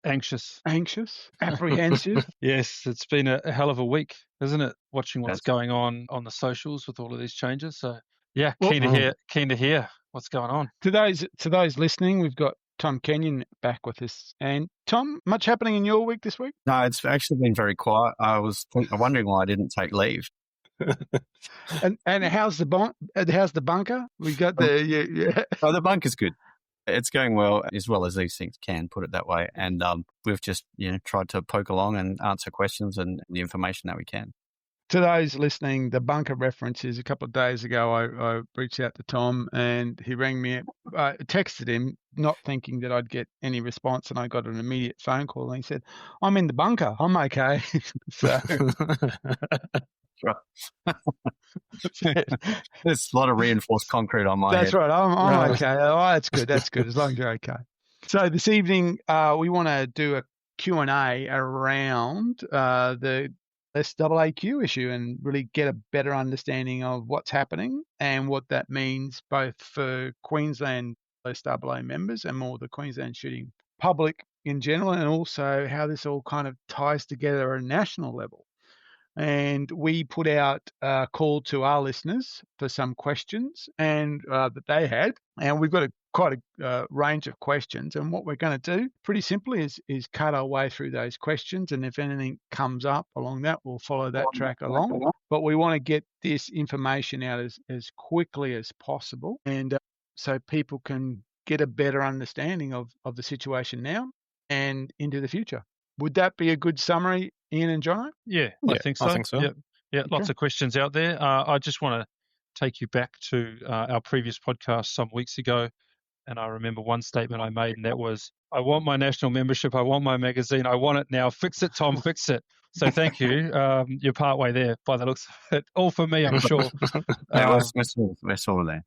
Anxious. Apprehensive. Yes, it's been a hell of a week, isn't it? Watching what's That's- going on the socials with all of these changes. So, yeah, Well- keen to hear what's going on. To those listening, we've got Tom Kenyon back with us. And Tom, much happening in your week this week? No, it's actually been very quiet. I was wondering why I didn't take leave. And how's the bunker? We got the Oh, the bunker's good. It's going well as these things can, put it that way. And we've just tried to poke along and answer questions and the information that we can. To those listening, the bunker reference is a couple of days ago. I reached out to Tom and he rang me. I texted him, not thinking that I'd get any response, and I got an immediate phone call. And he said, "I'm in the bunker. I'm okay." So there's a lot of reinforced concrete on my head. That's right. I'm okay. Oh, that's good. That's good. As long as you're okay. So this evening, we want to do a Q&A around the SAAQ issue and really get a better understanding of what's happening and what that means both for Queensland SAA members and more the Queensland shooting public in general, and also how this all kind of ties together at a national level. And we put out a call to our listeners for some questions and that they had, and we've got quite a range of questions. And what we're going to do, pretty simply, is cut our way through those questions. And if anything comes up along that, we'll follow that track along. But we want to get this information out as quickly as possible, and so people can get a better understanding of the situation now and into the future. Would that be a good summary, Ian and Jono? Yeah, I think so. Yeah, lots of questions out there. I just want to take you back to our previous podcast some weeks ago, and I remember one statement I made, and that was, "I want my national membership. I want my magazine. I want it now. Fix it, Tom. Fix it." So thank you. You're partway there by the looks of it. All for me, I'm sure. We're sort of there.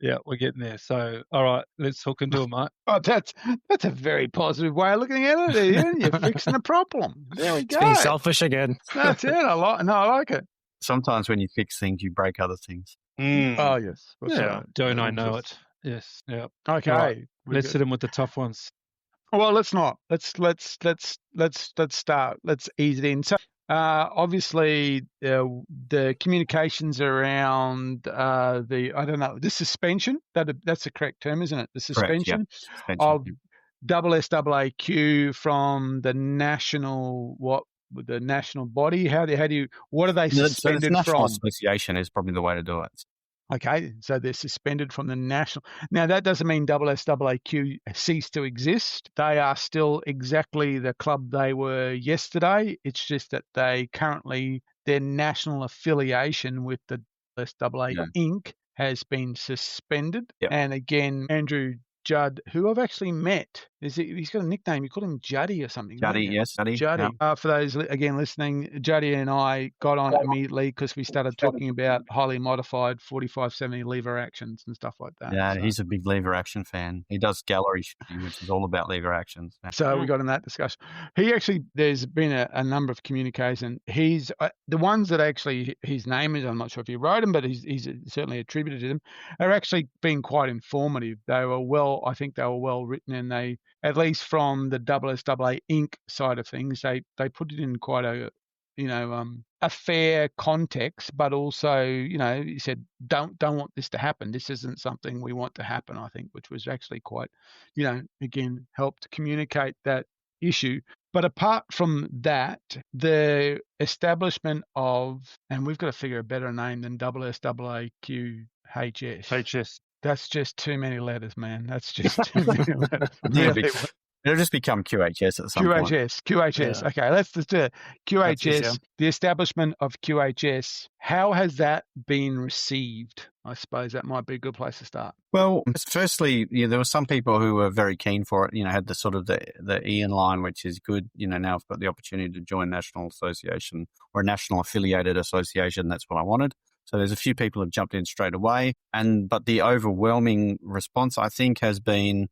Yeah, we're getting there. So, all right, let's hook into it, mate. Oh, that's a very positive way of looking at it, Ian. You're fixing the problem. There we go. Being selfish again. That's it. I like it. Sometimes when you fix things, you break other things. Oh, yes. Don't I know it? Yes. Yeah. Okay. Right. Let's hit him with the tough ones. Well, let's not. Let's start. Let's ease it in. So, obviously, the communications around the suspension. That's the correct term, isn't it? The suspension of SSAQ from the national body. What are they suspended the National from? Association is probably the way to do it. Okay, so they're suspended from the national. Now, that doesn't mean SSAQ ceased to exist. They are still exactly the club they were yesterday. It's just that their national affiliation with the SSAA Inc. has been suspended. Yep. And again, Andrew Judd, who I've actually met, he's got a nickname. You call him Juddy or something. Juddy, yes, Juddy. Juddy. Yep. For those again listening, Juddy and I got on immediately because we started talking about highly modified 45-70 lever actions and stuff like that. Yeah, he's a big lever action fan. He does gallery shooting, which is all about lever actions. So we got in that discussion. There's been a number of communications. He's the ones that actually his name is. I'm not sure if he wrote them, but he's certainly attributed to them. Are actually been quite informative. I think they were well written, and they, at least from the SSAA Inc. side of things, they put it in quite a fair context, but also, he said, don't want this to happen. This isn't something we want to happen, I think, which was actually quite, again, helped communicate that issue. But apart from that, the establishment of, and we've got to figure a better name than SSAQ HS. That's just too many letters, man. That's just too many letters. Really. It'll just become QHS at some point. QHS. Yeah. Okay, let's just do it. QHS, the establishment of QHS, how has that been received? I suppose that might be a good place to start. Well, firstly, there were some people who were very keen for it, had the sort of the Ian line, which is good. Now I've got the opportunity to join National Association or a national affiliated association. That's what I wanted. So there's a few people who have jumped in straight away. But the overwhelming response, I think, has been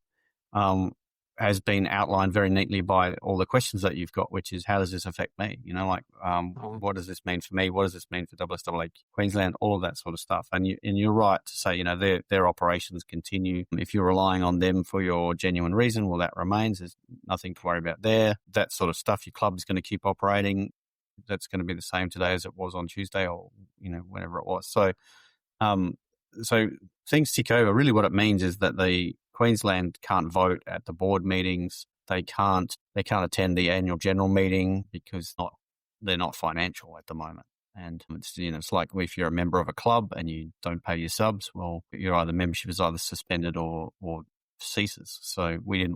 has been outlined very neatly by all the questions that you've got, which is, how does this affect me? What does this mean for me? What does this mean for SSAA Queensland? All of that sort of stuff. And you're right to say, their operations continue. If you're relying on them for your genuine reason, well, that remains. There's nothing to worry about there. That sort of stuff, your club is going to keep operating. That's going to be the same today as it was on Tuesday, or whenever it was. So things tick over. Really, what it means is that the Queensland can't vote at the board meetings. They can't attend the annual general meeting because they're not financial at the moment. And it's like if you're a member of a club and you don't pay your subs, well, your membership is either suspended or ceases. So we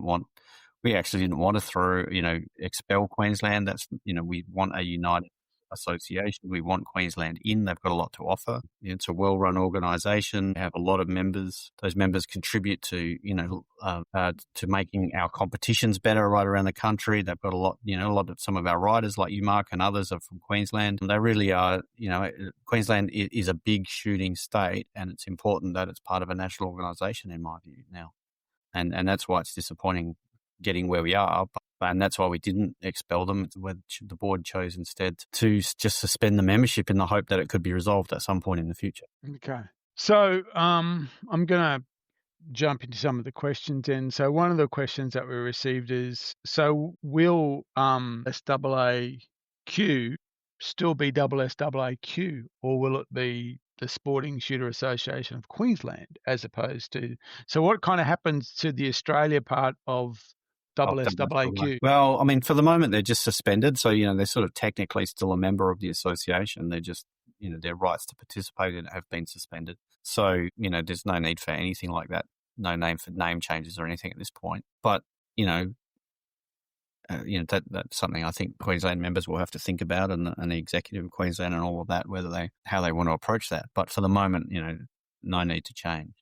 actually didn't want to expel Queensland. That's, we want a united association. We want Queensland in. They've got a lot to offer. It's a well-run organisation. They have a lot of members. Those members contribute to, to making our competitions better right around the country. They've got a lot of some of our riders like you, Mark, and others are from Queensland. They really are, Queensland is a big shooting state, and it's important that it's part of a national organisation, in my view now. And that's why it's disappointing getting where we are. And that's why we didn't expel them. The board chose instead to just suspend the membership in the hope that it could be resolved at some point in the future. Okay. So I'm going to jump into some of the questions. And so one of the questions that we received is, so will SSAQ still be SSAQ, or will it be the Sporting Shooter Association of Queensland as opposed to... So what kind of happens to the Australia part of SSAQ? Well, I mean, for the moment, they're just suspended. So, they're sort of technically still a member of the association. They're just, their rights to participate in it have been suspended. So, there's no need for anything like that. No name for name changes or anything at this point. But, that's something I think Queensland members will have to think about, and the executive of Queensland and all of that, how they want to approach that. But for the moment, no need to change.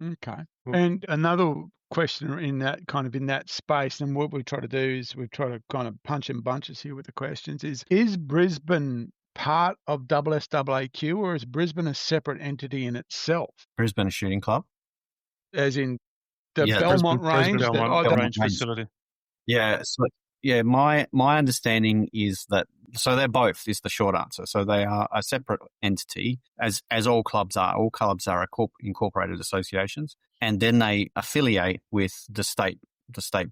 Okay. And another question in that space, and what we try to do is we try to kind of punch in bunches here with the questions, is Brisbane part of SSAQ, or is Brisbane a separate entity in itself? Brisbane a shooting club? As in the Belmont Range? Belmont Range facility. Yeah. So, my understanding is that, so they're both, is the short answer. So they are a separate entity, as all clubs are. All clubs are incorporated associations, and then they affiliate with the state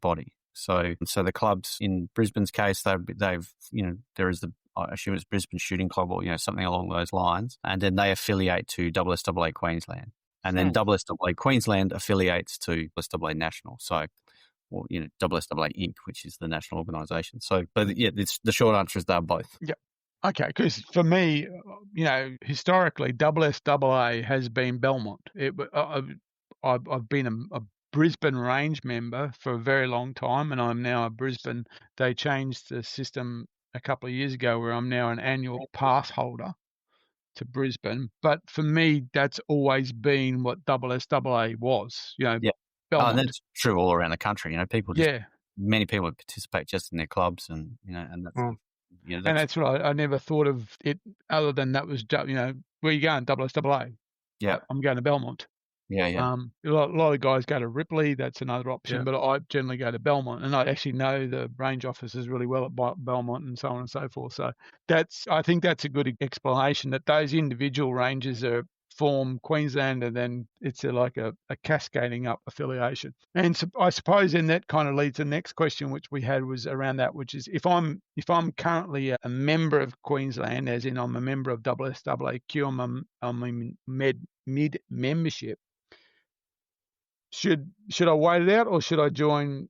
body. So the clubs, in Brisbane's case, they've there is I assume it's Brisbane Shooting Club, or something along those lines, and then they affiliate to SSAA Queensland, and then SSAA Queensland affiliates to SSAA National. So, or SSAA Inc., which is the national organisation. So, but the short answer is they're both. Yeah. Okay, because for me, historically, SSAA has been Belmont. I've been a Brisbane Range member for a very long time, and I'm now a Brisbane. They changed the system a couple of years ago where I'm now an annual pass holder to Brisbane. But for me, that's always been what SSAA was. And that's true all around the country. Many people participate just in their clubs, and that's and that's what I never thought of it other than that was where you going, SSAA. Yeah, I'm going to Belmont. Yeah. A lot of guys go to Ripley. That's another option, but I generally go to Belmont, and I actually know the range officers really well at Belmont, and so on and so forth. So I think that's a good explanation, that those individual ranges are form Queensland, and then it's like a cascading up affiliation. And so I suppose then that kind of leads to the next question, which we had was around that, which is if I'm currently a member of Queensland, as in I'm a member of SSAQ, I'm in mid membership. Should I wait it out, or should I join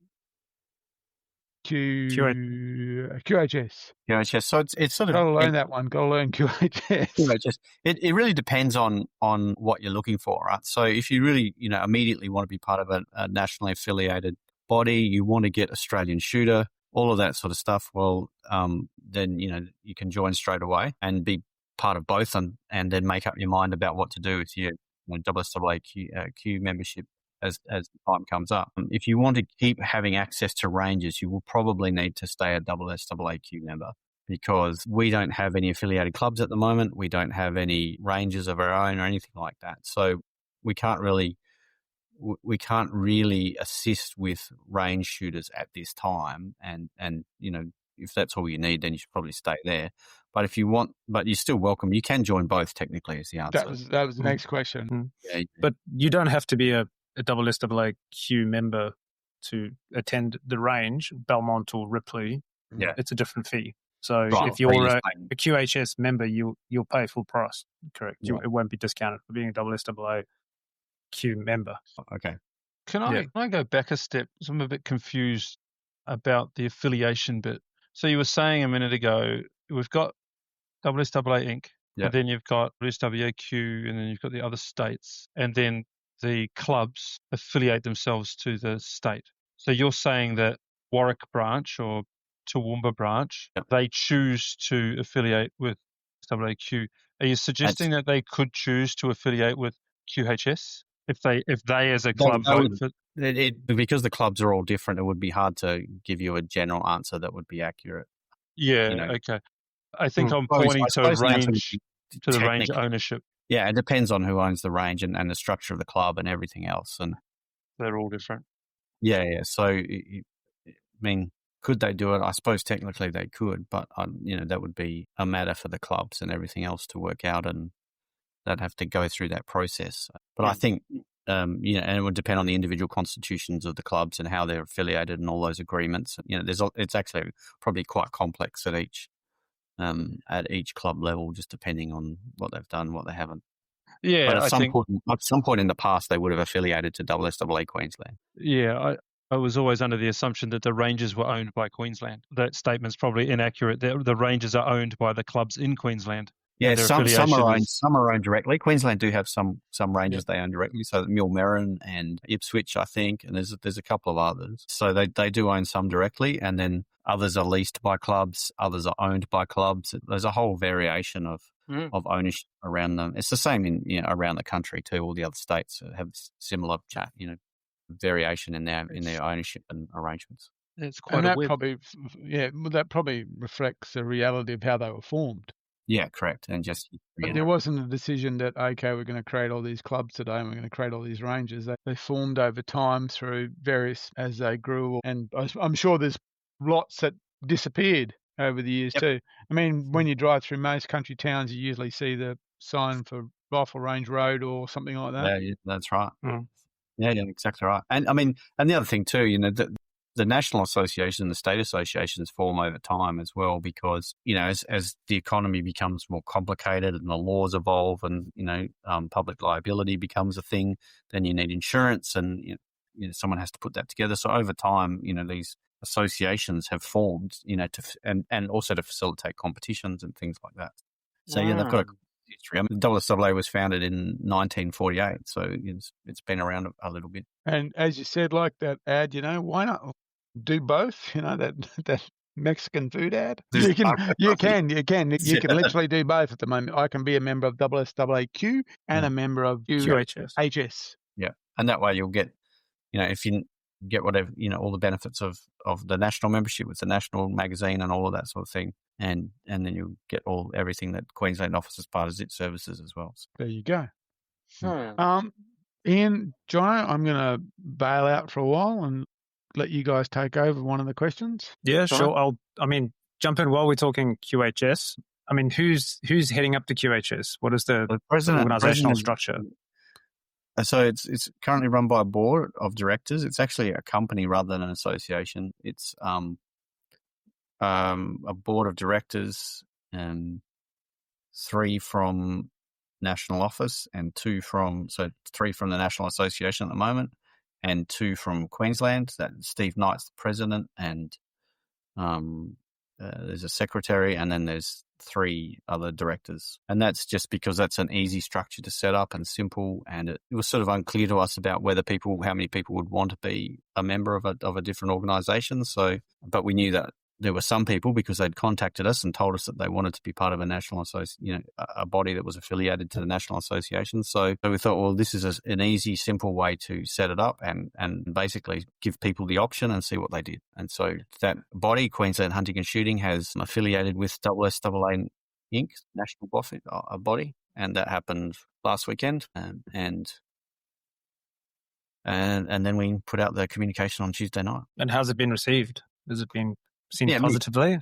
QHS? QHS. So it's sort of... Got to learn that one. Got to learn QHS. QHS. It really depends on what you're looking for, right? So if you really, immediately want to be part of a nationally affiliated body, you want to get Australian Shooter, all of that sort of stuff, well, then, you can join straight away and be part of both, and then make up your mind about what to do with your SSAQ membership as time comes up. If you want to keep having access to ranges, you will probably need to stay a SSAQ member, because we don't have any affiliated clubs at the moment. We don't have any ranges of our own or anything like that. So we can't really we can't really assist with range shooters at this time. And if that's all you need, then you should probably stay there. But if you want, but you're still welcome. You can join both, technically, is the answer. That was the next question. Yeah. But you don't have to be a SSAA member to attend the range, Belmont or Ripley. Yeah. It's a different fee. So if you're a QHS member, you'll pay full price, correct? Right. It won't be discounted for being a SSAA member. Okay. Can I go back a step? So I'm a bit confused about the affiliation bit. So you were saying a minute ago, we've got SSAA Inc. Yeah. And then you've got SWAQ, and then you've got the other states, and then the clubs affiliate themselves to the state. So you're saying that Warwick branch or Toowoomba branch, they choose to affiliate with SWAQ. Are you suggesting that they could choose to affiliate with QHS if they as a club vote for? Because the clubs are all different, it would be hard to give you a general answer that would be accurate. Yeah. Okay. I think I'm pointing to the range ownership. Yeah, it depends on who owns the range and the structure of the club and everything else, and they're all different. Yeah. So, I mean, could they do it? I suppose technically they could, but that would be a matter for the clubs and everything else to work out, and they'd have to go through that process. But I think, and it would depend on the individual constitutions of the clubs and how they're affiliated and all those agreements. It's actually probably quite complex at each club level, just depending on what they've done, what they haven't. Yeah, but at some point in the past, they would have affiliated to SSAA Queensland. Yeah, I was always under the assumption that the Rangers were owned by Queensland. That statement's probably inaccurate. The Rangers are owned by the clubs in Queensland. Yeah, some are owned directly. Queensland do have some Rangers they own directly. So Millmerran and Ipswich, I think, and there's a couple of others. So they do own some directly, and then others are leased by clubs. Others are owned by clubs. There's a whole variation of ownership around them. It's the same in around the country too. All the other states have similar variation in their ownership and arrangements. It's quite that probably reflects the reality of how they were formed. Yeah, correct. And but there wasn't a decision that, okay, we're going to create all these clubs today and we're going to create all these ranges. They formed over time through various, as they grew. And I'm sure there's lots that disappeared over the years too. I mean, when you drive through most country towns, you usually see the sign for Rifle Range Road or something like that. Yeah, that's right. Yeah, exactly right. And I mean, and the other thing too, the national association and the state associations form over time as well, because, as the economy becomes more complicated and the laws evolve and, public liability becomes a thing, then you need insurance and, someone has to put that together. So over time, these associations have formed, and also to facilitate competitions and things like that. So, they've got a history. I mean, the SSAA was founded in 1948, so it's been around a little bit. And as you said, like that ad, why not do both? That Mexican food ad. You can literally do both at the moment. I can be a member of SSAQ and a member of QHS. Yeah, and that way you'll get, if you get whatever, all the benefits of the national membership with the national magazine and all of that sort of thing, and then you'll get everything that Queensland offers as part of its services as well. So. There you go. Ian, Jono, I'm going to bail out for a while and let you guys take over one of the questions. Yeah, sure. I'll jump in while we're talking QHS. I mean, who's heading up to QHS? What is the organizational structure? So it's currently run by a board of directors. It's actually a company rather than an association. It's a board of directors, 3 from national office and 3 from the National Association at the moment, and 2 from Queensland. That Steve Knight's the president, and there's a secretary, and then there's 3 other directors. And that's just because that's an easy structure to set up and simple. And it was sort of unclear to us about how many people would want to be a member of a different organisation. So, but we knew that there were some people, because they'd contacted us and told us that they wanted to be part of a national association, a body that was affiliated to the National Association. So we thought, well, this is an easy, simple way to set it up and basically give people the option and see what they did. And so that body, Queensland Hunting and Shooting, has affiliated with SSAA Inc., national body, and that happened last weekend. And and then we put out the communication on Tuesday night. And how's it been received? Has it been seen positively?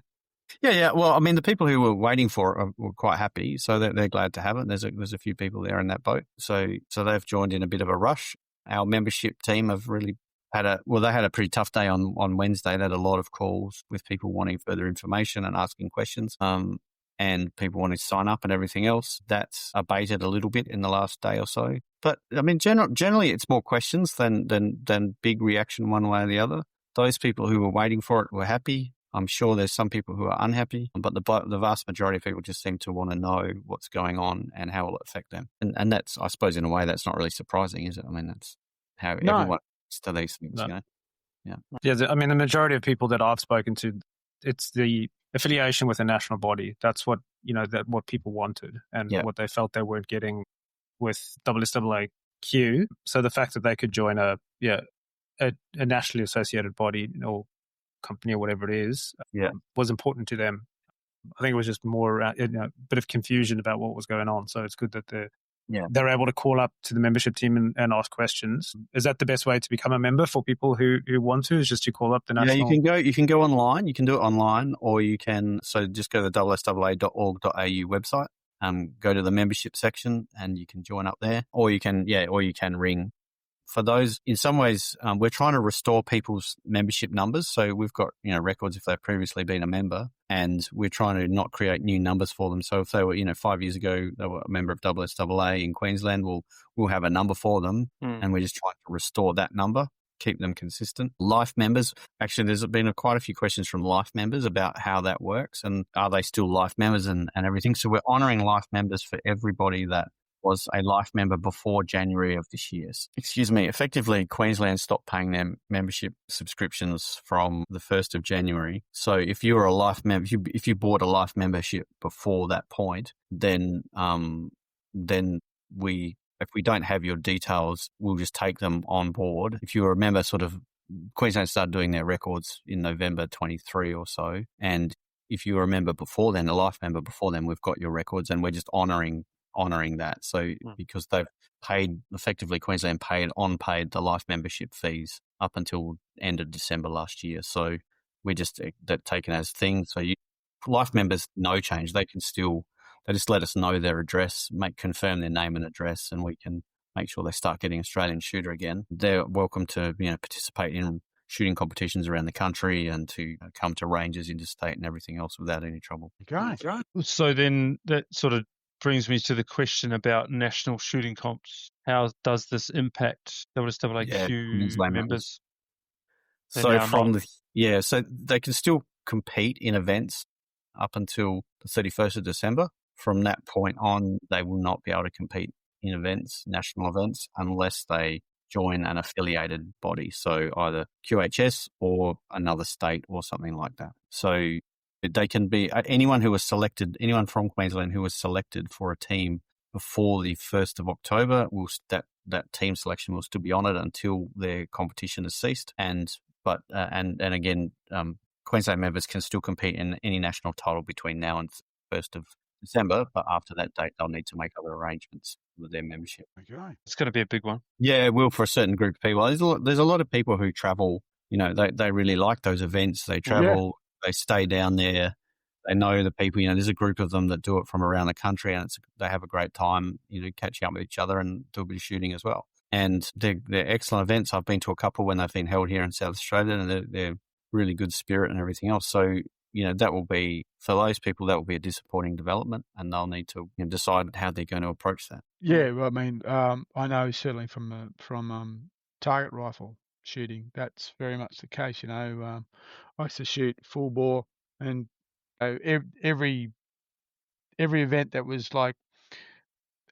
Yeah. Well, I mean, the people who were waiting for it were quite happy, so they're glad to have it. There's a few people there in that boat, so they've joined in a bit of a rush. Our membership team have really they had a pretty tough day on Wednesday. They had a lot of calls with people wanting further information and asking questions, and people wanting to sign up and everything else. That's abated a little bit in the last day or so. But I mean, generally, it's more questions than big reaction one way or the other. Those people who were waiting for it were happy. I'm sure there's some people who are unhappy, but the vast majority of people just seem to want to know what's going on and how it will affect them. And that's, I suppose, in a way, that's not really surprising, is it? I mean, that's how everyone gets to these things. No. You know? Yeah. I mean, the majority of people that I've spoken to, it's the affiliation with a national body. That's what what people wanted and what they felt they weren't getting with SSAA. So the fact that they could join a nationally associated body or company or whatever it is was important to them. I think it was just more a bit of confusion about what was going on. So it's good that they're able to call up to the membership team and ask questions. Is that the best way to become a member for people who want to? Is just to call up the national? Yeah, you can go online. You can do it online, or you can just go to the SSAA.org.au website. Go to the membership section and you can join up there, or you can ring. For those, in some ways, we're trying to restore people's membership numbers. So we've got, records if they've previously been a member, and we're trying to not create new numbers for them. So if they were, 5 years ago, they were a member of SSAA in Queensland, we'll have a number for them, and we're just trying to restore that number, keep them consistent. Life members, actually, there's been quite a few questions from life members about how that works and are they still life members and everything. So we're honouring life members for everybody that was a life member before January of this year. Effectively, Queensland stopped paying their membership subscriptions from the 1st of January. So if you were a life member, if you bought a life membership before that point, then if we don't have your details, we'll just take them on board. If you were a member, Queensland started doing their records in November 23 or so. And if you were a member before then, a life member before then, we've got your records and we're just honouring that. So because they've paid, effectively Queensland paid the life membership fees up until end of December last year. So we're just taken as things. So life members, no change. They just let us know their address, confirm their name and address, and we can make sure they start getting Australian shooter again. They're welcome to participate in shooting competitions around the country and to come to ranges interstate and everything else without any trouble. Okay. So then that sort of brings me to the question about national shooting comps. How does this impact SSAQ members? So so they can still compete in events up until the 31st of December. From that point on, they will not be able to compete in events, national events, unless they join an affiliated body. So either QHS or another state or something like that. So they can be anyone from Queensland who was selected for a team before the 1st of October, that team selection will still be honoured until their competition has ceased. Again, Queensland members can still compete in any national title between now and 1st of December, but after that date, they'll need to make other arrangements with their membership. Okay. It's going to be a big one. Yeah, it will for a certain group of people. There's a lot of people who travel, they really like those events. They travel, they stay down there. They know the people, there's a group of them that do it from around the country and they have a great time, catching up with each other and do a bit of shooting as well. And they're excellent events. I've been to a couple when they've been held here in South Australia and they're really good spirit and everything else. So, that will be, for those people, that will be a disappointing development and they'll need to decide how they're going to approach that. Yeah, well, I mean, I know certainly from target rifle shooting, that's very much the case. I used to shoot full bore and every event that was like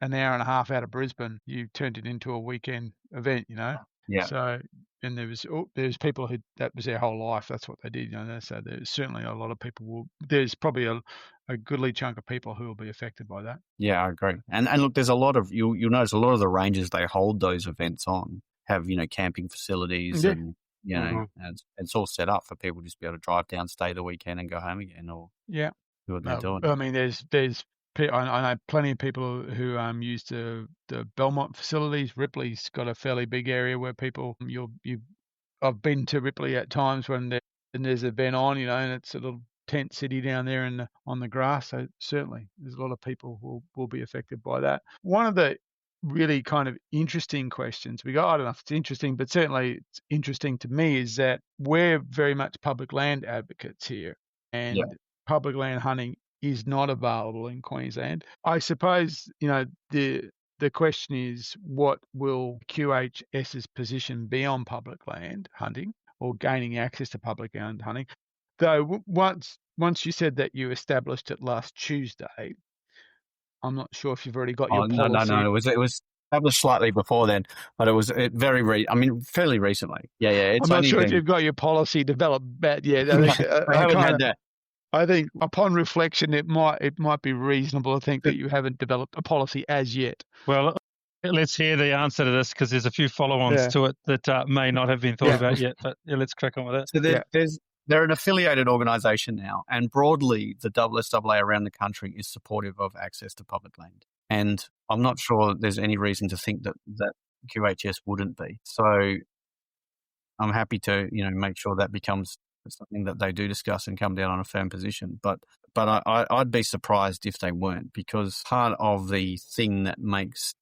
an hour and a half out of Brisbane, you turned it into a weekend event, Yeah. So, and there's people who that was their whole life. That's what they did, So there's certainly a lot of people there's probably a goodly chunk of people who will be affected by that. Yeah, I agree. And look, there's a lot of you'll notice a lot of the ranges they hold those events on have camping facilities and and it's all set up for people to just be able to drive down, stay the weekend, and go home again, or do what they're doing. I mean, there's I know plenty of people who use the Belmont facilities. Ripley's got a fairly big area where people I've been to Ripley at times when there's an event on, and it's a little tent city down there on the grass. So certainly there's a lot of people who will be affected by that. One of the really kind of interesting questions we got, I don't know if it's interesting, but certainly it's interesting to me, is that we're very much public land advocates here, and public land hunting is not available in Queensland. I suppose, the question is, what will QHS's position be on public land hunting or gaining access to public land hunting? Though once you said that you established it last Tuesday, I'm not sure if you've already got your policy. No. It was established slightly before then, but it was fairly recently. Yeah. I'm not sure if you've got your policy developed yet. I haven't had that. I think upon reflection, it might be reasonable to think that you haven't developed a policy as yet. Well, let's hear the answer to this, because there's a few follow-ons to it that may not have been thought about yet. But let's crack on with that. So they're an affiliated organisation now, and broadly, the SSAA around the country is supportive of access to public land. And I'm not sure there's any reason to think that QHS wouldn't be. So I'm happy to make sure that becomes something that they do discuss and come down on a firm position. But I'd be surprised if they weren't, because part of the thing that makes,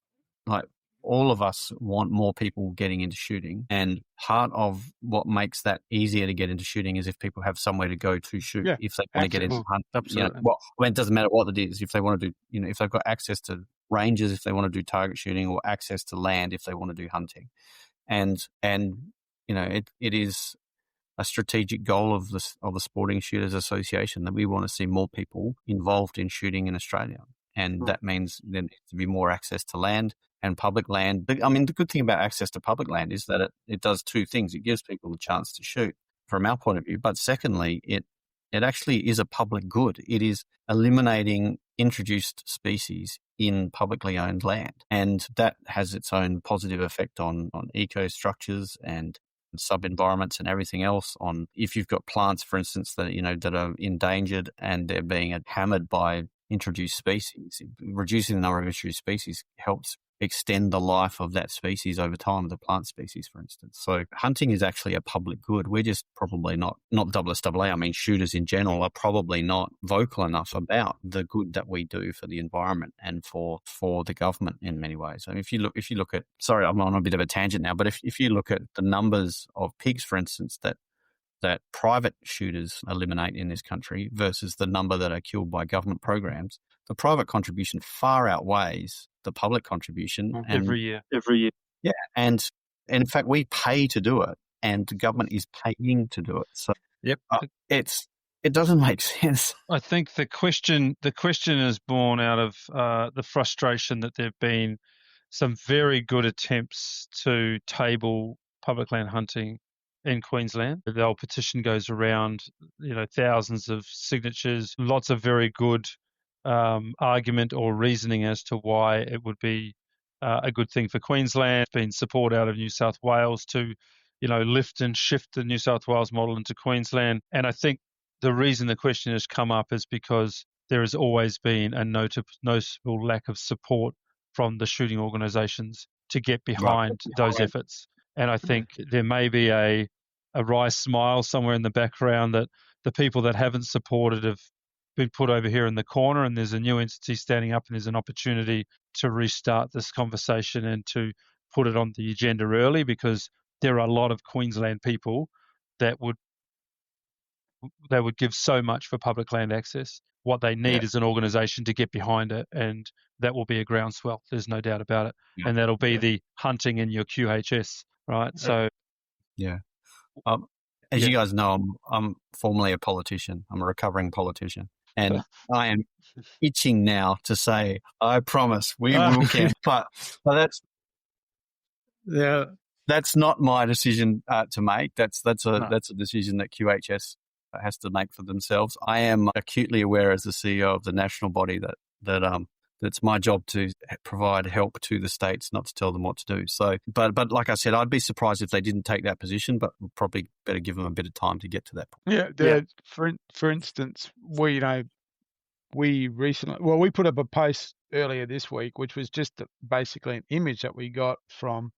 all of us want more people getting into shooting, and part of what makes that easier to get into shooting is if people have somewhere to go to shoot if they want to get into hunt. Absolutely. It doesn't matter what it is. If they want to do, if they've got access to ranges, if they want to do target shooting, or access to land if they want to do hunting, and it is a strategic goal of the Sporting Shooters Association that we want to see more people involved in shooting in Australia. And that means there needs to be more access to land and public land. I mean, the good thing about access to public land is that it does two things. It gives people a chance to shoot from our point of view. But secondly, it actually is a public good. It is eliminating introduced species in publicly owned land. And that has its own positive effect on ecostructures and sub-environments and everything else. On if you've got plants, for instance, that that are endangered and they're being hammered by introduced species, reducing the number of introduced species helps extend the life of that species over time, the plant species, for instance. So hunting is actually a public good. We're just probably not SSAA. I mean, shooters in general are probably not vocal enough about the good that we do for the environment and for the government in many ways. I mean, if you look at, sorry, I'm on a bit of a tangent now, but if you look at the numbers of pigs, for instance, that private shooters eliminate in this country versus the number that are killed by government programs, the private contribution far outweighs the public contribution. Every year. Yeah. And in fact, we pay to do it, and the government is paying to do it. So it doesn't make sense. I think the question is born out of the frustration that there have been some very good attempts to table public land hunting in Queensland. The old petition goes around, thousands of signatures, lots of very good argument or reasoning as to why it would be a good thing for Queensland. There's been support out of New South Wales to, lift and shift the New South Wales model into Queensland. And I think the reason the question has come up is because there has always been a noticeable lack of support from the shooting organisations to get behind those efforts. And I think there may be a wry smile somewhere in the background that the people that haven't supported have been put over here in the corner, and there's a new entity standing up, and there's an opportunity to restart this conversation and to put it on the agenda early, because there are a lot of Queensland people that would give so much for public land access. What they need is an organisation to get behind it, and that will be a groundswell. There's no doubt about it. And that'll be the hunting in your QHS, right? So, as you guys know, I'm formerly a politician. I'm a recovering politician, and I am itching now to say, I promise we will camp. But that's not my decision to make. That's a decision that QHS has to make for themselves. I am acutely aware as the CEO of the national body that it's my job to provide help to the states, not to tell them what to do. So, but like I said, I'd be surprised if they didn't take that position, but we'll probably better give them a bit of time to get to that point. For instance, we we put up a post earlier this week, which was just basically an image that we got from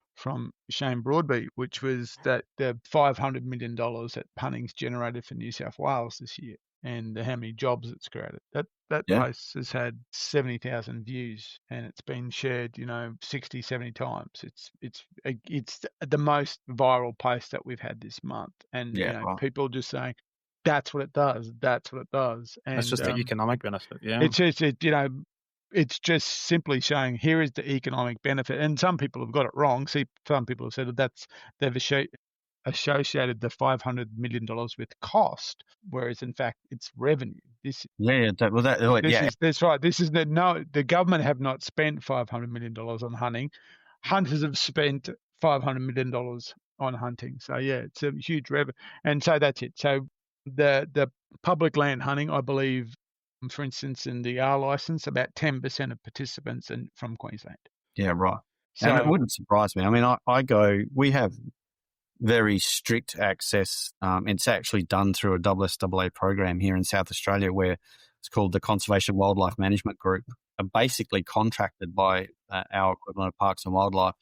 Shane Broadby, which was that the $500 million that hunting's generated for New South Wales this year, and how many jobs it's created. That post has had 70,000 views, and it's been shared, 60, 70 times. It's the most viral post that we've had this month, and people just saying, that's what it does. That's what it does. And it's just the economic benefit. Yeah. It's just simply showing here is the economic benefit. And some people have got it wrong. See, some people have said that they've associated the $500 million with cost, whereas in fact it's revenue. That's right. This is the government have not spent $500 million on hunting. Hunters have spent $500 million on hunting. So it's a huge revenue. And so that's it. So the public land hunting, I believe, for instance, in the R license, about 10% of participants from Queensland. Yeah, right. So, and it wouldn't surprise me. I mean, we have very strict access. It's actually done through a SSAA program here in South Australia, where it's called the Conservation Wildlife Management Group, are basically contracted by our equivalent of Parks and Wildlife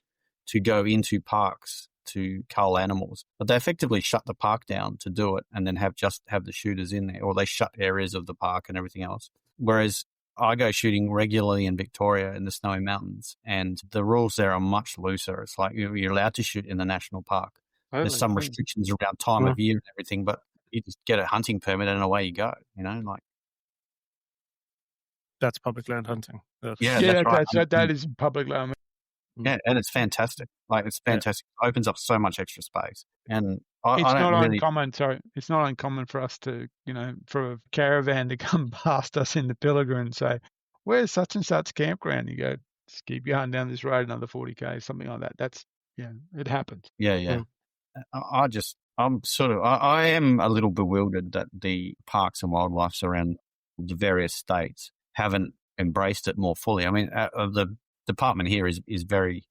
to go into parks to cull animals. But they effectively shut the park down to do it, and then have the shooters in there, or they shut areas of the park and everything else. Whereas I go shooting regularly in Victoria in the Snowy Mountains, and the rules there are much looser. It's like you're allowed to shoot in the national park. There's some restrictions around time of year and everything, but you just get a hunting permit and away you go. That's public land hunting. That is public land. Yeah, and it's fantastic. It's fantastic. It opens up so much extra space. And it's not uncommon for us to, for a caravan to come past us in the Pilliga and say, where's such and such campground? You go, just keep going down this road another 40K, something like that. It happens. Yeah. I am a little bewildered that the parks and wildlife around the various states haven't embraced it more fully. I mean, the department here is very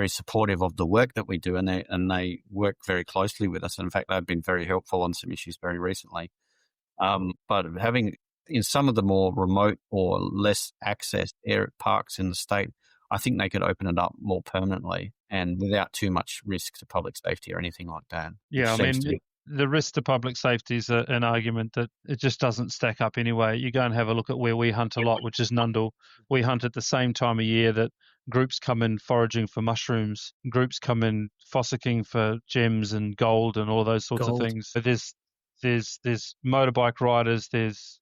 supportive of the work that we do, and they work very closely with us. And in fact, they've been very helpful on some issues very recently. But having in some of the more remote or less accessed parks in the state, I think they could open it up more permanently and without too much risk to public safety or anything like that. Yeah, I mean, the risk to public safety is an argument that it just doesn't stack up anyway. You go and have a look at where we hunt a lot, which is Nundle. We hunt at the same time of year that groups come in foraging for mushrooms, groups come in fossicking for gems and gold and all those sorts of things. So there's motorbike riders, there's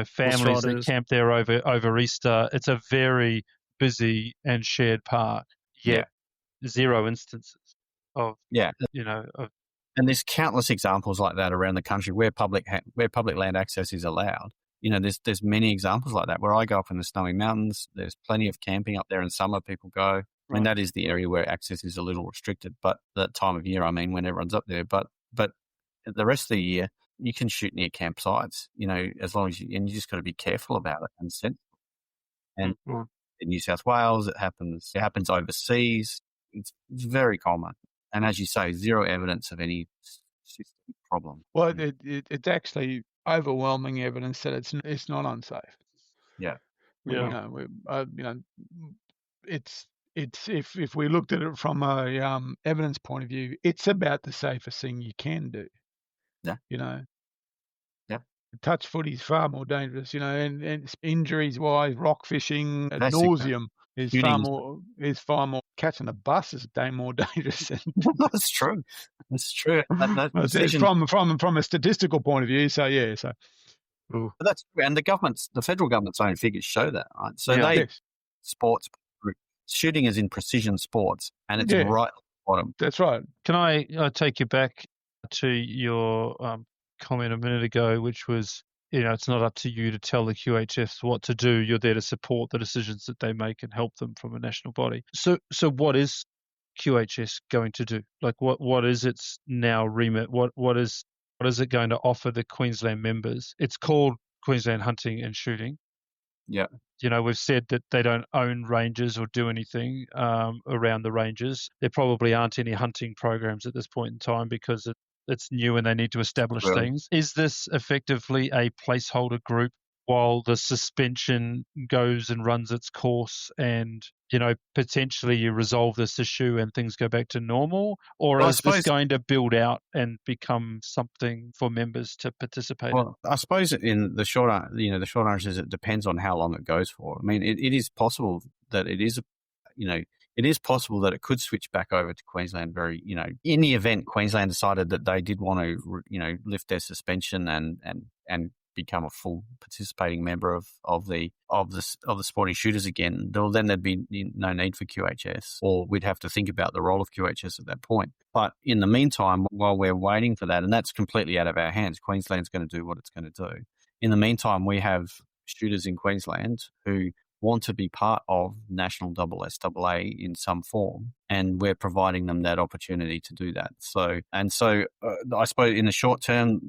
families that camp there over Easter. It's a very busy and shared park. Yet zero instances of and there's countless examples like that around the country where public land access is allowed. There's many examples like that. Where I go up in the Snowy Mountains, there's plenty of camping up there in summer. People go. I mean, that is the area where access is a little restricted, but that time of year, when everyone's up there. But the rest of the year, you can shoot near campsites, as long as and you just got to be careful about it and sensible. And in New South Wales, it happens overseas. It's very common. And as you say, zero evidence of any system problem. Well, it's actually overwhelming evidence that it's not unsafe. Yeah. It's if we looked at it from a evidence point of view, it's about the safest thing you can do. Yeah. Yeah. Touch footy is far more dangerous, and injuries wise, rock fishing ad nauseum is far more. Catching a bus is more dangerous. That's true. That's true. From a statistical point of view. But that's true. And the federal government's own figures show that, right? So sports shooting is in precision sports, and it's right at the bottom. That's right. Can I take you back to your comment a minute ago, which was, it's not up to you to tell the QHS what to do. You're there to support the decisions that they make and help them from a national body. So what is QHS going to do? Like, what is its now remit? What is it going to offer the Queensland members? It's called Queensland Hunting and Shooting. Yeah. We've said that they don't own ranges or do anything around the ranges. There probably aren't any hunting programs at this point in time because it's new and they need to establish things. Is this effectively a placeholder group while the suspension goes and runs its course and, potentially you resolve this issue and things go back to normal? Or is this going to build out and become something for members to participate in? I suppose in the short answer is it depends on how long it goes for. I mean, it is possible that it is possible that it could switch back over to Queensland in the event Queensland decided that they did want to, lift their suspension and become a full participating member of the sporting shooters again. Then there'd be no need for QHS, or we'd have to think about the role of QHS at that point. But in the meantime, while we're waiting for that, and that's completely out of our hands, Queensland's going to do what it's going to do. In the meantime, we have shooters in Queensland who want to be part of national SSAA in some form, and we're providing them that opportunity to do that. So I suppose in the short term,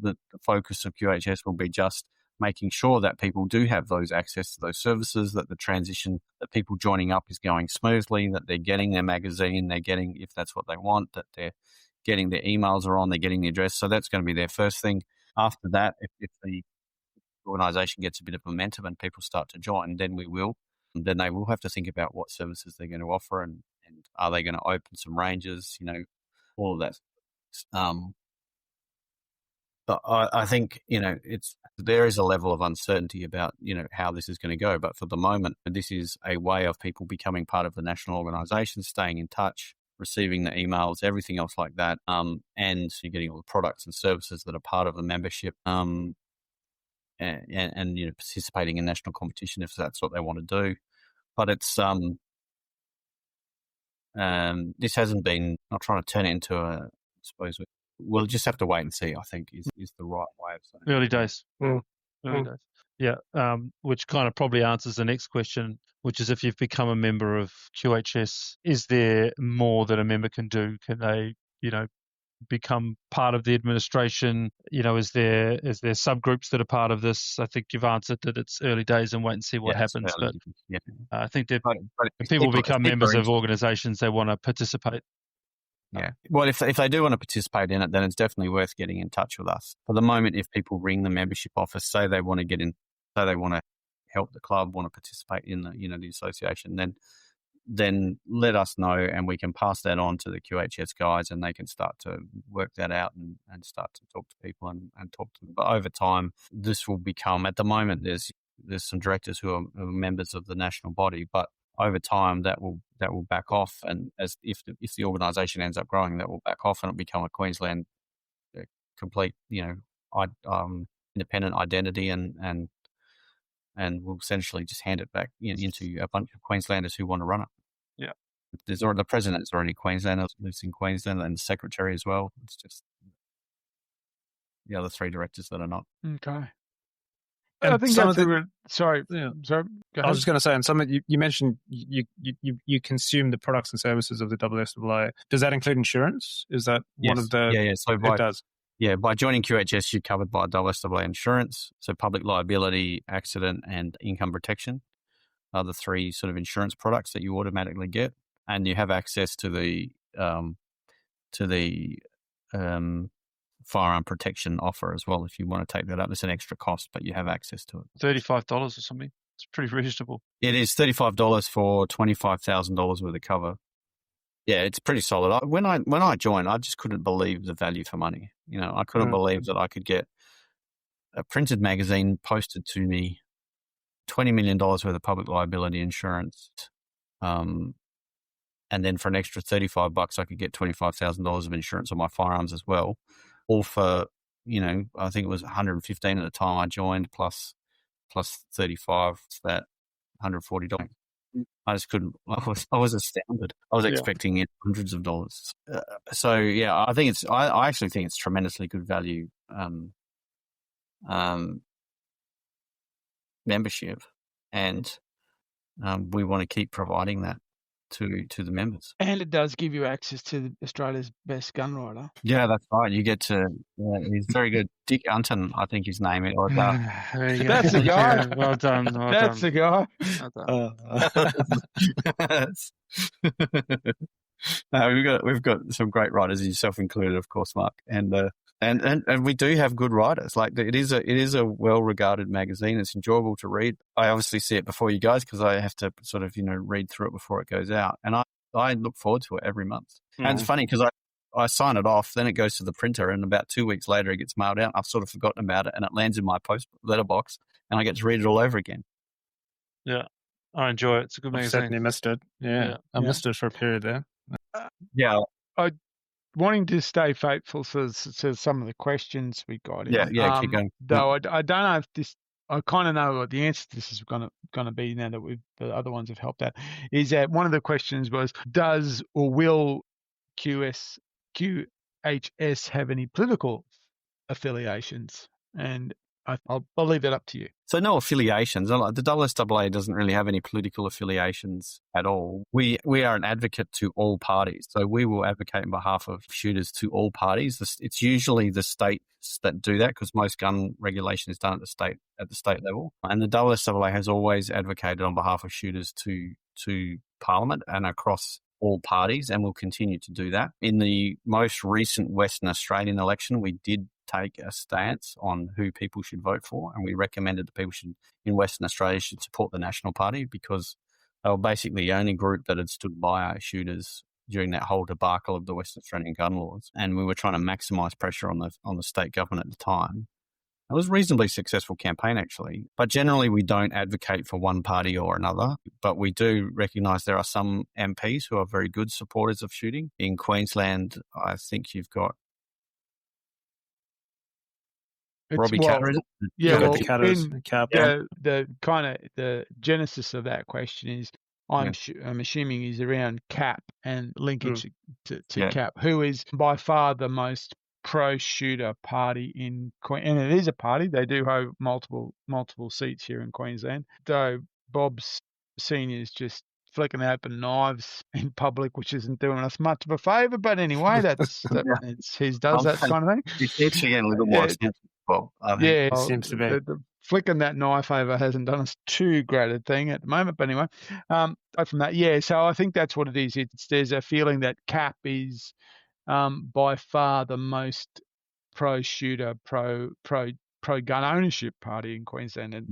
the focus of QHS will be just making sure that people do have those access to those services, that the transition, that people joining up is going smoothly, that they're getting their magazine, they're getting, if that's what they want, that they're getting their emails are on, they're getting the address. So that's going to be their first thing. After that, if the organisation gets a bit of momentum and people start to join, then they will have to think about what services they're going to offer and are they going to open some ranges, all of that. But I think, there is a level of uncertainty about, how this is going to go. But for the moment, this is a way of people becoming part of the national organisation, staying in touch, receiving the emails, everything else like that, and you're getting all the products and services that are part of the membership, and participating in national competition if that's what they want to do. But it's this hasn't been. Not trying to turn it into I suppose. We'll just have to wait and see, I think, is the right way of saying it. Early days. Early days. Yeah, which kind of probably answers the next question, which is if you've become a member of QHS, is there more that a member can do? Can they, become part of the administration? Is there subgroups that are part of this? I think you've answered that it's early days and wait and see what happens. But I think that if people become members of organisations, they want to participate. Yeah. Well, if they do want to participate in it, then it's definitely worth getting in touch with us. For the moment, if people ring the membership office, say they want to help the club, want to participate in the the association, then let us know and we can pass that on to the QHS guys and they can start to work that out and start to talk to people and talk to them. But over time, this will become. At the moment, there's some directors who are members of the national body, but over time, that will back off, and if the organisation ends up growing, that will back off, and it'll become a Queensland complete, independent identity, and we'll essentially just hand it back into a bunch of Queenslanders who want to run it. Yeah, the president is already Queenslander, lives in Queensland, and the secretary as well. It's just the other three directors that are not. Okay. And I think that's sorry. Yeah. Sorry. I was just going to say, and some you mentioned you consume the products and services of the SSAA. Does that include insurance? Is that one of the? Yeah. So it does. Yeah, by joining QHS, you're covered by SSAA insurance. So public liability, accident, and income protection are the three sort of insurance products that you automatically get, and you have access to the firearm protection offer as well. If you want to take that up, it's an extra cost, but you have access to it. $35 or something. It's pretty reasonable. It is $35 for $25,000 worth of cover. Yeah, it's pretty solid. When I joined, I just couldn't believe the value for money. I couldn't believe that I could get a printed magazine posted to me, $20 million worth of public liability insurance, and then for an extra $35, I could get $25,000 of insurance on my firearms as well. All for, I think it was $115 at the time I joined, plus 35, that $140. I just couldn't. I was astounded. I was expecting hundreds of dollars. I think I actually think it's tremendously good value membership, and we want to keep providing that to the members. And it does give you access to Australia's best gun rider. Yeah, that's right. You get to. He's very good. Dick Unton, I think his name is. That's the guy. Well done. That's the guy. Well done. No, we've got some great writers, yourself included, of course, Mark, and we do have good writers. Like it is a well regarded magazine. It's enjoyable to read. I obviously see it before you guys because I have to sort of read through it before it goes out, and I look forward to it every month. Mm. And it's funny because I sign it off, then it goes to the printer, and about 2 weeks later it gets mailed out. I've sort of forgotten about it, and it lands in my post letterbox, and I get to read it all over again. Yeah, I enjoy it. It's a good magazine. I certainly missed it. Yeah. I missed it for a period there. Yeah. Wanting to stay faithful to some of the questions we got in. Yeah, keep going. Though I don't know if this, I kind of know what the answer to this is going to be now that the other ones have helped out. Is that one of the questions was, does or will QHS have any political affiliations? And I'll leave that up to you. So no affiliations. The SSAA doesn't really have any political affiliations at all. We are an advocate to all parties. So we will advocate on behalf of shooters to all parties. It's usually the states that do that because most gun regulation is done at the state level. And the SSAA has always advocated on behalf of shooters to Parliament and across all parties, and will continue to do that. In the most recent Western Australian election, we did take a stance on who people should vote for, and we recommended that people in Western Australia should support the National Party because they were basically the only group that had stood by our shooters during that whole debacle of the Western Australian gun laws, and we were trying to maximise pressure on the state government at the time. It was a reasonably successful campaign, actually. But generally, we don't advocate for one party or another. But we do recognise there are some MPs who are very good supporters of shooting. In Queensland, I think you've got Robbie Katter, is it? Yeah, the kind of the genesis of that question is I'm assuming is around CAP and linkage to CAP, who is by far the most pro-shooter party in Queensland, and it is a party. They do have multiple seats here in Queensland. Though Bob's Senior's just flicking open knives in public, which isn't doing us much of a favour. But anyway, that's he does that kind of thing. It's actually getting a little more sensitive, Bob. It seems to be. The flicking that knife over hasn't done us too great a thing at the moment. But anyway, from that, so I think that's what it is. There's a feeling that CAP is by far the most pro-shooter, pro-gun ownership party in Queensland. And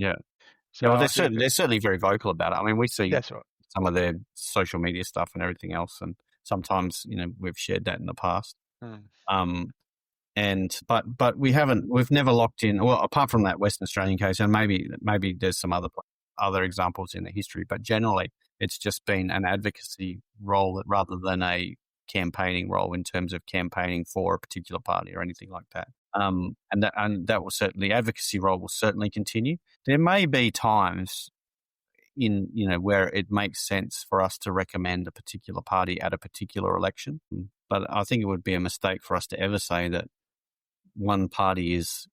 well, they're certainly very vocal about it. I mean, we see some of their social media stuff and everything else, and sometimes we've shared that in the past. But we've never locked in. Well, apart from that Western Australian case, and maybe there's some other examples in the history, but generally it's just been an advocacy role rather than a campaigning role in terms of campaigning for a particular party or anything like that. And that will certainly, the advocacy role will certainly continue. There may be times in where it makes sense for us to recommend a particular party at a particular election, but I think it would be a mistake for us to ever say that one party is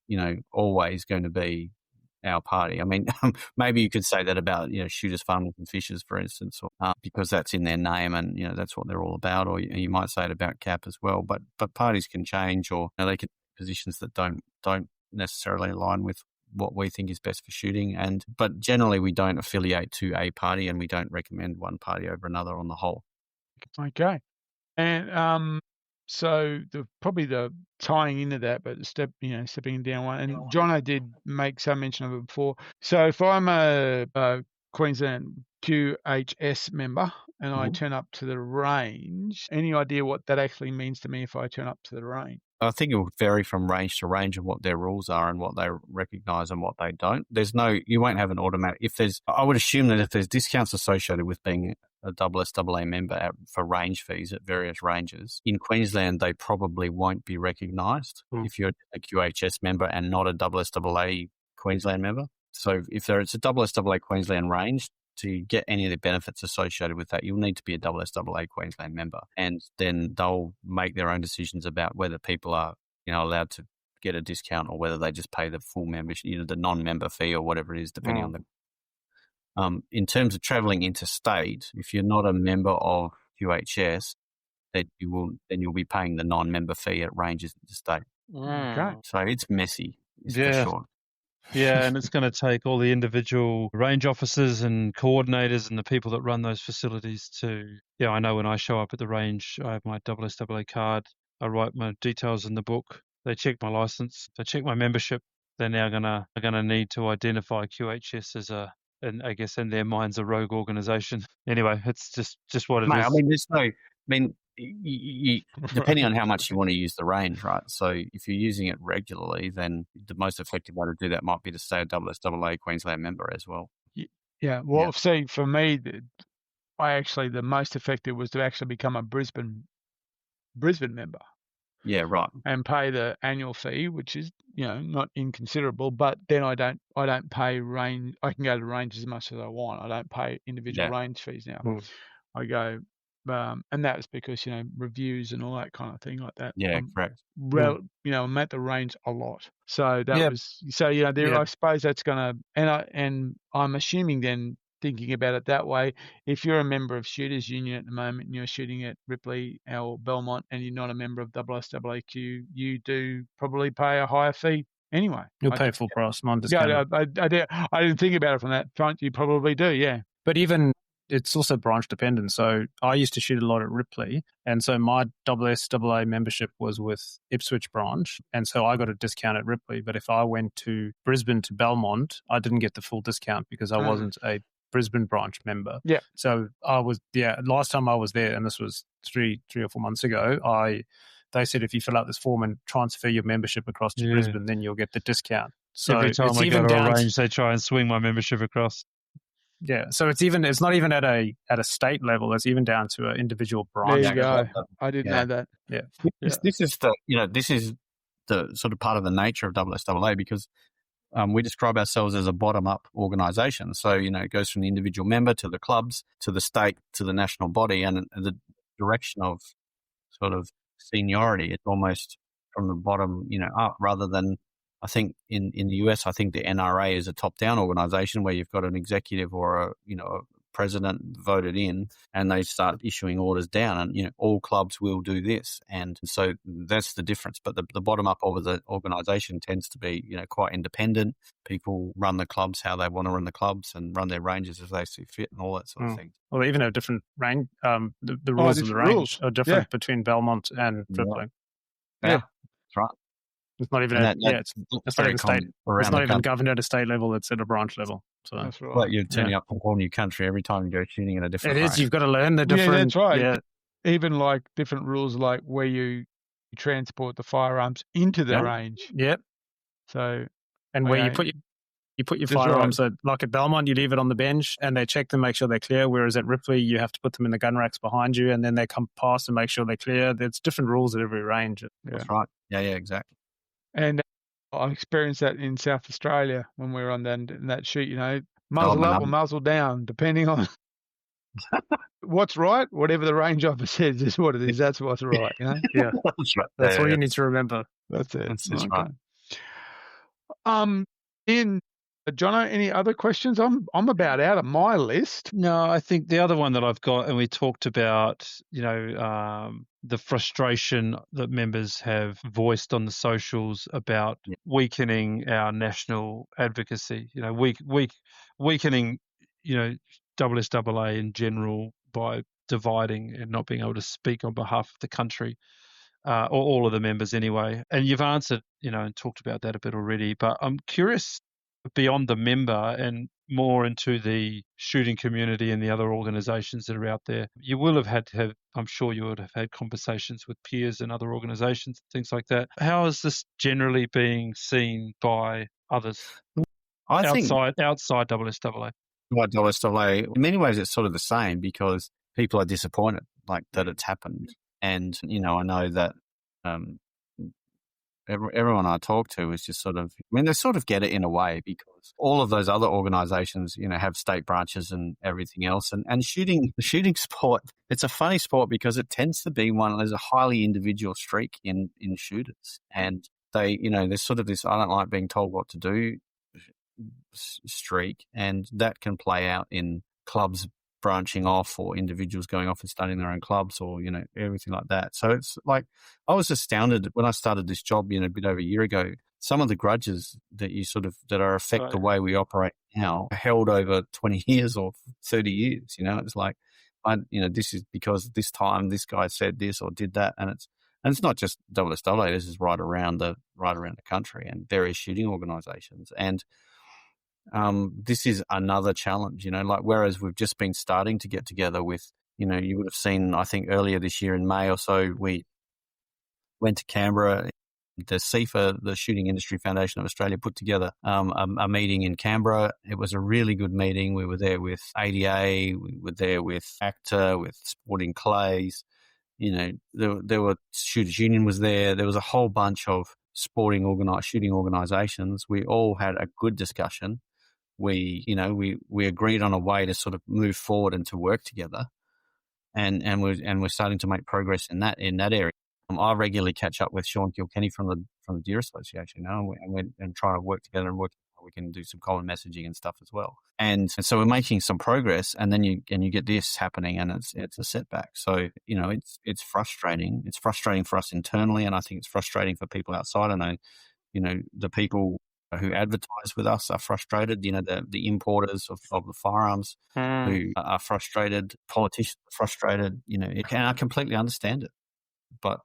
always going to be our party. I mean, maybe you could say that about shooters, farmers and fishers, for instance, or, because that's in their name and that's what they're all about. Or you might say it about CAP as well. But parties can change, or they can take positions that don't necessarily align with what we think is best for shooting. But generally, we don't affiliate to a party, and we don't recommend one party over another on the whole. Okay, and so probably the tying into that, but stepping down one. And Jono did make some mention of it before. So if I'm a Queensland QHS member and I turn up to the range, any idea what that actually means to me if I turn up to the range? I think it would vary from range to range of what their rules are and what they recognise and what they don't. You won't have an automatic. I would assume that if there's discounts associated with being a SSAA member for range fees at various ranges, in Queensland they probably won't be recognised if you're a QHS member and not a SSAA Queensland member. So if it's a SSAA Queensland range, to get any of the benefits associated with that, you'll need to be a SSAA Queensland member, and then they'll make their own decisions about whether people are allowed to get a discount or whether they just pay the full membership, the non-member fee or whatever it is, depending on the. In terms of travelling interstate, if you're not a member of QHS, then you'll be paying the non-member fee at ranges interstate. Okay, so it's messy. For sure. Yeah, and it's going to take all the individual range officers and coordinators and the people that run those facilities to, I know when I show up at the range, I have my SSAA card. I write my details in the book. They check my license. They check my membership. They're now gonna need to identify QHS as and I guess in their minds, a rogue organisation. Anyway, it's just what it is. I mean, there's no. I mean, you, depending on how much you want to use the range, right? So if you're using it regularly, then the most effective way to do that might be to stay a SSAA Queensland member as well. Yeah. Well, see, for me, the most effective was to actually become a Brisbane member. Yeah, right. And pay the annual fee, which is not inconsiderable. But then I don't pay range. I can go to range as much as I want. I don't pay individual range fees now. I go, and that's because reviews and all that kind of thing like that. Yeah, correct. I'm at the range a lot. So that was I suppose that's gonna, and I'm assuming then, thinking about it that way, if you're a member of Shooters Union at the moment and you're shooting at Ripley or Belmont and you're not a member of SSAAQ, you do probably pay a higher fee anyway. You'll pay full price, non-discounted. Yeah, I didn't think about it from that front. You probably do, yeah. But even it's also branch dependent. So I used to shoot a lot at Ripley, and so my SSAA membership was with Ipswich branch, and so I got a discount at Ripley. But if I went to Brisbane to Belmont, I didn't get the full discount because I wasn't a Brisbane branch member. Yeah. So I was, last time I was there, and this was three or 4 months ago, they said if you fill out this form and transfer your membership across to Brisbane, then you'll get the discount. So every time I go to a range, they try and swing my membership across. Yeah. So it's not even at a state level, it's even down to an individual branch. There you go. I didn't know that. Yeah. This is the sort of part of the nature of SSAA, because we describe ourselves as a bottom-up organisation. So, it goes from the individual member to the clubs, to the state, to the national body, and the direction of sort of seniority, it's almost from the bottom, up, rather than, I think in the US, I think the NRA is a top-down organisation where you've got an executive or a president voted in, and they start issuing orders down, and all clubs will do this, and so that's the difference. But the bottom up of the organisation tends to be quite independent. People run the clubs how they want to run the clubs and run their ranges as they see fit, and all that sort of thing. Well, they even have different range. The rules of the range are different between Belmont and Ripley. Yeah, that's right. It's not even it's not even state. It's not even governed at a state level. It's at a branch level. So that's right. Well, you're turning up a whole new country every time you go shooting in a different. It is. You've got to learn the different. Yeah, that's right. Yeah. Even like different rules, like where you transport the firearms into the range. Yep. So, and where you put your firearms. Right. So, like at Belmont, you leave it on the bench, and they check them, make sure they're clear. Whereas at Ripley, you have to put them in the gun racks behind you, and then they come past and make sure they're clear. There's different rules at every range. That's right. Yeah, exactly. And I experienced that in South Australia when we were on that shoot, muzzle up or muzzle down, depending on what's right. Whatever the range officer says is what it is. That's what's right, Yeah, that's right. That's all you need to remember. That's it. That's right. In Jono, any other questions? I'm about out of my list. No, I think the other one that I've got, and we talked about, the frustration that members have voiced on the socials about weakening our national advocacy. Weakening, SSAA in general by dividing and not being able to speak on behalf of the country, or all of the members anyway. And you've answered, and talked about that a bit already. But I'm curious, beyond the member and more into the shooting community and the other organisations that are out there, you will have had to have, I'm sure you would have had conversations with peers and other organisations, things like that. How is this generally being seen by others outside SSAA? Like SSAA, in many ways it's sort of the same, because people are disappointed that it's happened. And, I know that everyone I talk to is just sort of, they sort of get it in a way, because all of those other organisations, have state branches and everything else. And the shooting sport, it's a funny sport because it tends to be there's a highly individual streak in shooters. And they, there's sort of this, I don't like being told what to do streak. And that can play out in clubs branching off, or individuals going off and starting their own clubs, or, everything like that. So it's like, I was astounded when I started this job, a bit over a year ago, some of the grudges that that are affect the way we operate now are held over 20 years or 30 years. It's like, this is because this time this guy said this or did that, and it's not just SSAA. This is right around the country and various shooting organisations. And this is another challenge. Whereas we've just been starting to get together with, you would have seen, I think earlier this year in May or so, we went to Canberra. The CIFA, the Shooting Industry Foundation of Australia, put together a meeting in Canberra. It was a really good meeting. We were there with ADA, we were there with ACTA, with Sporting Clays. There were Shooters Union was there. There was a whole bunch of shooting organisations. We all had a good discussion. We agreed on a way to sort of move forward and to work together, and we're starting to make progress in that area. I regularly catch up with Sean Kilkenny from the Deer Association now, and try to work together and work how we can do some common messaging and stuff as well. And so we're making some progress, and then you get this happening, and it's a setback. So it's frustrating. It's frustrating for us internally, and I think it's frustrating for people outside. I know, the people who advertise with us are frustrated. The importers of the firearms who are frustrated, politicians are frustrated. And I completely understand it. But,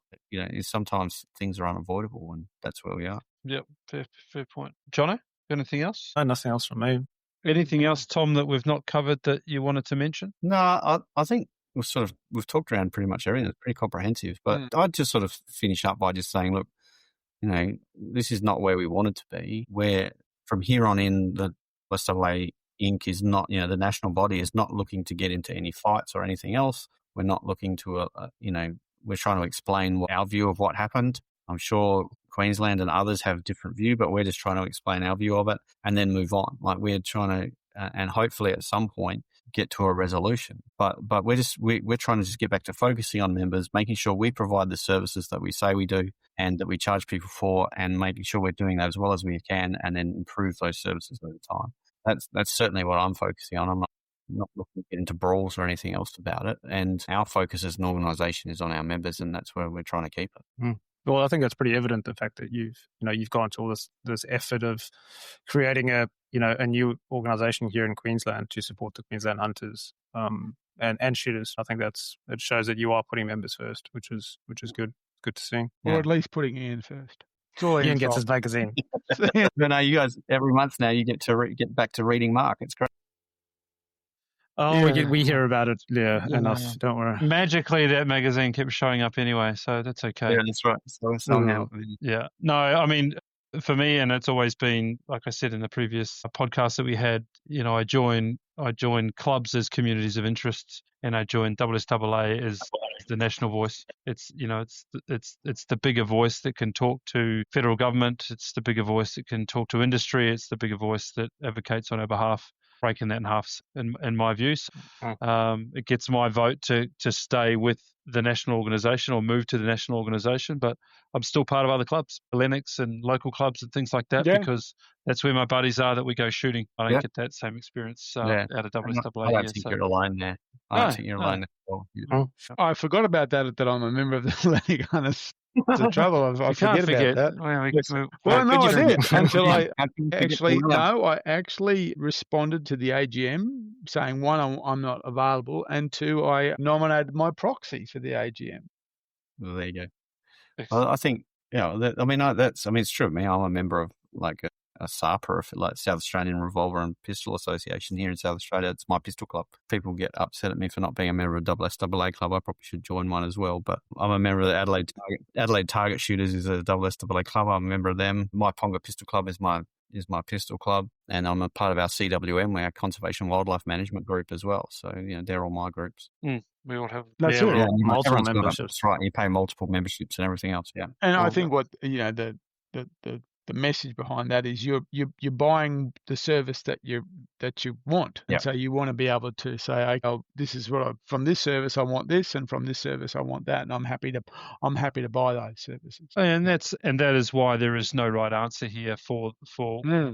sometimes things are unavoidable, and that's where we are. Yep, fair point. Jono, anything else? No, nothing else from me. Anything else, Tom, that we've not covered that you wanted to mention? No, I think we've talked around pretty much everything. It's pretty comprehensive. But I'd just sort of finish up by just saying, look, this is not where we wanted to be. Where from here on in, the SSAA Inc. is not, the national body is not looking to get into any fights or anything else. We're not looking to, we're trying to explain our view of what happened. I'm sure Queensland and others have a different view, but we're just trying to explain our view of it and then move on. Like we're trying to, and hopefully at some point get to a resolution. But we're trying to just get back to focusing on members, making sure we provide the services that we say we do and that we charge people for, and making sure we're doing that as well as we can, and then improve those services over time. That's certainly what I'm focusing on. I'm not looking to get into brawls or anything else about it. And our focus as an organisation is on our members, and that's where we're trying to keep it. Well, I think that's pretty evident, the fact that you've gone to all this effort of creating a new organisation here in Queensland to support the Queensland hunters and shooters. I think it shows that you are putting members first, which is good. Good to see. Or at least putting Ian first. Ian gets his magazine. No, you guys every month now you get to get back to reading Mark. It's great. Oh, yeah. we hear about it, enough. Don't worry. Magically, that magazine kept showing up anyway, so that's okay. Yeah, that's right. So somehow, yeah. No, I mean, for me, and it's always been, like I said in the previous podcast that we had, I join clubs as communities of interest, and I joined SSAA as the national voice. It's it's the bigger voice that can talk to federal government. It's the bigger voice that can talk to industry. It's the bigger voice that advocates on our behalf. Breaking that in half, in my views. It gets my vote to stay with the national organisation or move to the national organisation, but I'm still part of other clubs, Lennox and local clubs and things like that, because that's where my buddies are that we go shooting. I don't get that same experience out of SSAA. I don't think you're alone there. I don't think you're alone at all. I forgot about that I'm a member of the Lennox Hunters. It's a trouble. I forget about that. I did until I actually responded to the AGM saying, one, I'm not available, and two, I nominated my proxy for the AGM. Well, there you go. Well, I think, it's true of me. I'm a member of like a SAPA, like South Australian Revolver and Pistol Association here in South Australia. It's my pistol club. People get upset at me for not being a member of SSAA club. I probably should join one as well. But I'm a member of the Adelaide Target Shooters is a SSAA club. I'm a member of them. My Ponga Pistol Club is my pistol club, and I'm a part of our CWM, our Conservation Wildlife Management group as well. So they're all my groups. We all have multiple memberships, right? You pay multiple memberships and everything else. Yeah, and I think what the message behind that is you're buying the service that you want, and so you want to be able to say, "Oh, this is what from this service I want this, and from this service I want that," and I'm happy to buy those services. And that is why there is no right answer here for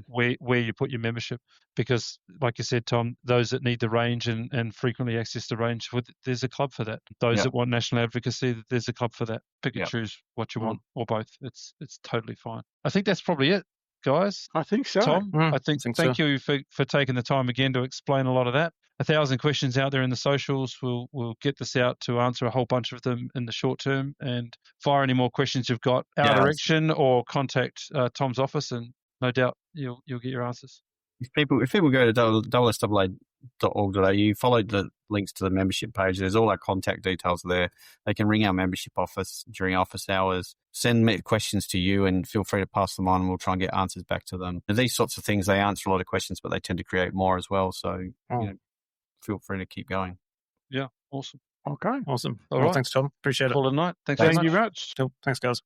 where you put your membership. because, like you said, Tom, those that need the range and frequently access the range, there's a club for that. Those that want national advocacy, there's a club for that. Pick and choose what you want, or both. It's totally fine. I think that's probably it, guys. I think so. Tom, I think thank you for taking the time again to explain a lot of that. 1,000 questions out there in the socials. We'll get this out to answer a whole bunch of them in the short term, and fire any more questions you've got our direction, or contact Tom's office, and no doubt you'll get your answers. If people go to SSAA.org.au, follow the links to the membership page. There's all our contact details there. They can ring our membership office during office hours, send me questions to you, and feel free to pass them on, and we'll try and get answers back to them. And these sorts of things, they answer a lot of questions, but they tend to create more as well. So feel free to keep going. Yeah, awesome. Okay. Awesome. All right. Thanks, Tom. Appreciate it. Call it a night. Thanks very much. Thanks, guys.